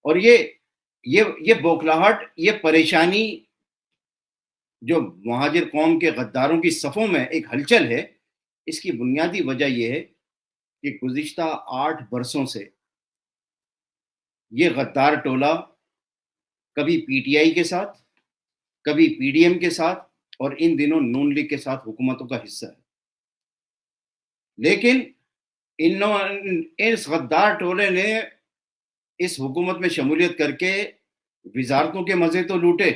اور یہ بوکھلاہٹ، یہ پریشانی جو مہاجر قوم کے غداروں کی صفوں میں ایک ہلچل ہے، اس کی بنیادی وجہ یہ ہے کہ گزشتہ 8 برسوں سے یہ غدار ٹولہ کبھی پی ٹی آئی کے ساتھ، کبھی پی ڈی ایم کے ساتھ، اور ان دنوں نون لیگ کے ساتھ حکومتوں کا حصہ ہے. لیکن اس غدار ٹولے نے اس حکومت میں شمولیت کر کے وزارتوں کے مزے تو لوٹے،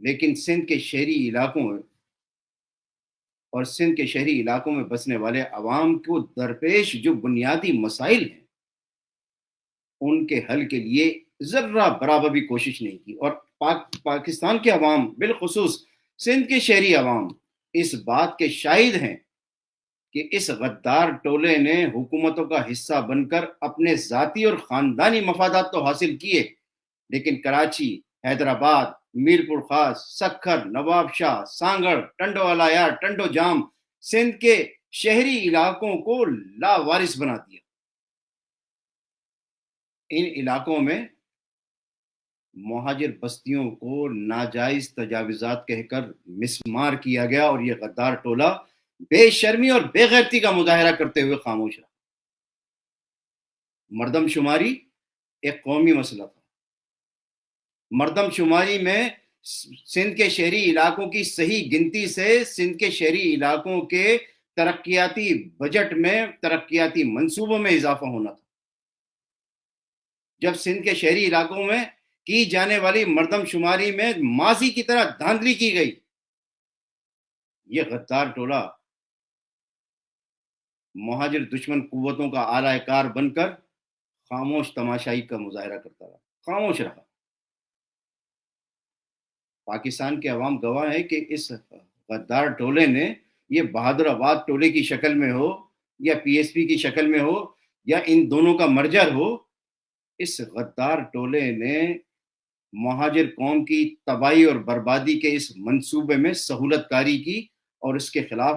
لیکن سندھ کے شہری علاقوں میں اور سندھ کے شہری علاقوں میں بسنے والے عوام کو درپیش جو بنیادی مسائل ہیں ان کے حل کے لیے ذرہ برابر بھی کوشش نہیں کی. اور پاکستان کے عوام، بالخصوص سندھ کے شہری عوام، اس بات کے شاہد ہیں کہ اس غدار ٹولے نے حکومتوں کا حصہ بن کر اپنے ذاتی اور خاندانی مفادات تو حاصل کیے، لیکن کراچی، حیدرآباد، میرپور خاص، سکھر، نواب شاہ، سانگڑ، ٹنڈو علایار، ٹنڈو جام سندھ کے شہری علاقوں کو لاوارث بنا دیا. ان علاقوں میں مہاجر بستیوں کو ناجائز تجاوزات کہہ کر مسمار کیا گیا، اور یہ غدار ٹولہ بے شرمی اور بے غیرتی کا مظاہرہ کرتے ہوئے خاموش رہا. مردم شماری ایک قومی مسئلہ تھا. مردم شماری میں سندھ کے شہری علاقوں کی صحیح گنتی سے سندھ کے شہری علاقوں کے ترقیاتی بجٹ میں، ترقیاتی منصوبوں میں اضافہ ہونا تھا. جب سندھ کے شہری علاقوں میں کی جانے والی مردم شماری میں ماضی کی طرح دھاندلی کی گئی، یہ غدار ٹولہ مہاجر دشمن قوتوں کا اعلی کار بن کر خاموش تماشائی کا مظاہرہ کرتا رہا، خاموش رہا. پاکستان کے عوام گواہ ہے کہ اس غدار ٹولے نے، یہ بہادر آباد ٹولے کی شکل میں ہو یا پی ایس پی کی شکل میں ہو یا ان دونوں کا مرجر ہو، اس غدار ٹولے نے مہاجر قوم کی تباہی اور بربادی کے اس منصوبے میں سہولت کاری کی، اور اس کے خلاف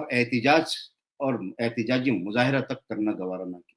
احتجاجی مظاہرہ تک کرنا گوارا نہ کیا.